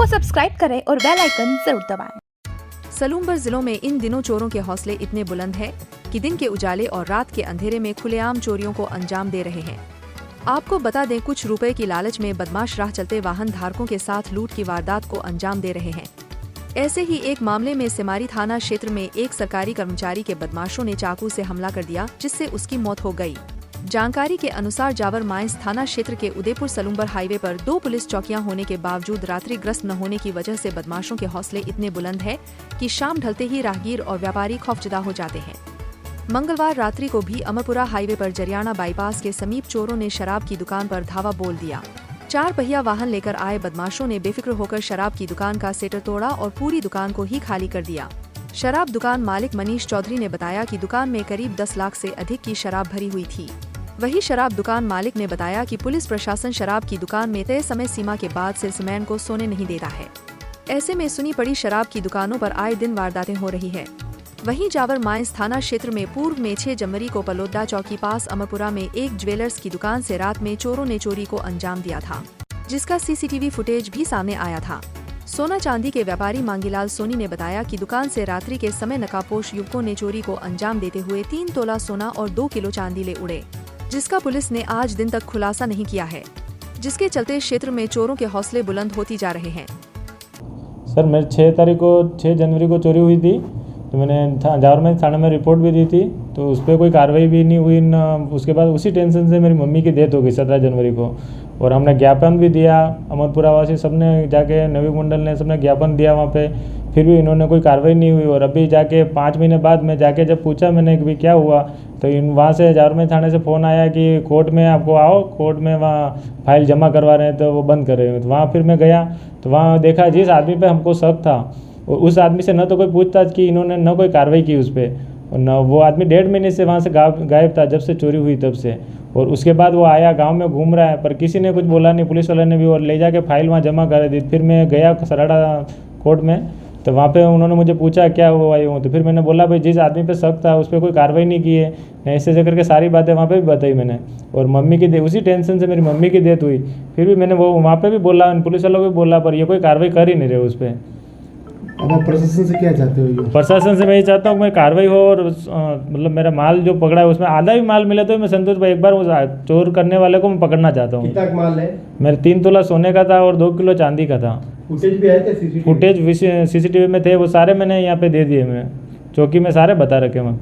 को सब्सक्राइब करें और बेल आइकन जरूर दबाएं। सलूमबर जिलों में इन दिनों चोरों के हौसले इतने बुलंद हैं कि दिन के उजाले और रात के अंधेरे में खुलेआम चोरियों को अंजाम दे रहे हैं। आपको बता दें, कुछ रुपए की लालच में बदमाश राह चलते वाहन धारकों के साथ लूट की वारदात को अंजाम दे रहे हैं। ऐसे ही एक मामले में सिमारी थाना क्षेत्र में एक सरकारी कर्मचारी के बदमाशों ने चाकू से हमला कर दिया, जिससे उसकी मौत हो गई। जानकारी के अनुसार जावर माइंस थाना क्षेत्र के उदयपुर सलूमबर हाईवे पर 2 पुलिस चौकियां होने के बावजूद रात्रि ग्रस्त न होने की वजह से बदमाशों के हौसले इतने बुलंद है कि शाम ढलते ही राहगीर और व्यापारी खौफजदा हो जाते हैं। मंगलवार रात्रि को भी अमरपुरा हाईवे पर जरियाना बाईपास के समीप चोरों ने शराब की दुकान पर धावा बोल दिया। 4 पहिया वाहन लेकर आए बदमाशों ने बेफिक्र होकर शराब की दुकान का सेटर तोड़ा और पूरी दुकान को ही खाली कर दिया। शराब दुकान मालिक मनीष चौधरी ने बताया कि दुकान में करीब 10 लाख से अधिक की शराब भरी हुई थी। वही शराब दुकान मालिक ने बताया कि पुलिस प्रशासन शराब की दुकान में तय समय सीमा के बाद सेल्समैन को सोने नहीं देता है। ऐसे में सुनी पड़ी शराब की दुकानों पर आए दिन वारदातें हो रही है। वहीं जावर माइंस थाना क्षेत्र में पूर्व में 6 जनवरी को पलोद्दा चौकी पास अमरपुरा में एक ज्वेलर्स की दुकान से रात में चोरों ने चोरी को अंजाम दिया था, जिसका सीसीटीवी फुटेज भी सामने आया था। सोना चांदी के व्यापारी मांगीलाल सोनी ने बताया कि दुकान से रात्रि के समय नकाबपोश युवकों ने चोरी को अंजाम देते हुए 3 तोला सोना और 2 किलो चांदी ले उड़े, जिसका पुलिस ने आज दिन तक खुलासा नहीं किया है, जिसके चलते क्षेत्र में चोरों के हौसले बुलंद होती जा रहे हैं। सर, मेरे 6 जनवरी को चोरी हुई थी, तो मैंने जावर में थाने में रिपोर्ट भी दी थी, तो उस पर कोई कार्रवाई भी नहीं हुई न। उसके बाद उसी टेंशन से मेरी मम्मी की डेथ हो गई 17 जनवरी को, और हमने ज्ञापन भी दिया। अमरपुरा वासी सबने जाके, नवी मंडल ने सबने ज्ञापन दिया वहाँ पे, फिर भी इन्होंने कोई कार्रवाई नहीं हुई। और अभी जाके 5 महीने बाद मैं जाके जब पूछा मैंने कि भाई क्या हुआ, तो वहाँ से जावर में थाने से फ़ोन आया कि कोर्ट में आपको आओ, कोर्ट में वहाँ फाइल जमा करवा रहे हैं, तो वो बंद कर रहे हैं। तो वहाँ फिर मैं गया, तो वहाँ देखा जिस आदमी पे हमको शक था, और उस आदमी से न तो कोई पूछताछ की इन्होंने, न कोई कार्रवाई की उस पर, और न वो आदमी 1.5 महीने से वहाँ से गायब था, जब से चोरी हुई तब से। और उसके बाद वो आया, गांव में घूम रहा है, पर किसी ने कुछ बोला नहीं, पुलिस वाले ने भी, और ले जाके फाइल वहाँ जमा कर दी। फिर मैं गया सराड़ा कोर्ट में, तो वहाँ पे उन्होंने मुझे पूछा क्या हुआ यूँ, तो फिर मैंने बोला भाई जिस आदमी पे शक था उस पर कोई कार्रवाई नहीं की है, ऐसे करके सारी बातें वहाँ पे भी बताई मैंने। और मम्मी की उसी टेंशन से मेरी मम्मी की डेथ हुई। फिर भी मैंने वो वहाँ पे भी बोला, पुलिस वालों को भी बोला, पर ये कोई कार्रवाई कर ही नहीं रहे उस पर। अब आप प्रशासन से क्या चाहते हो? प्रशासन से मैं ये चाहता हूँ कि कार्रवाई हो, और मतलब मेरा माल जो पकड़ा है उसमें आधा भी माल मिले तो मैं संतोष भाई, एक बार वो चोर करने वाले को मैं पकड़ना चाहता हूँ। कितना माल है? मेरे 3 तोला सोने का था और 2 किलो चांदी का था। फुटेज भी आए थे? फुटेज सीसीटीवी में थे, वो सारे मैंने यहाँ पे दे दिए, मैं चौकी में सारे बता रखे मैं।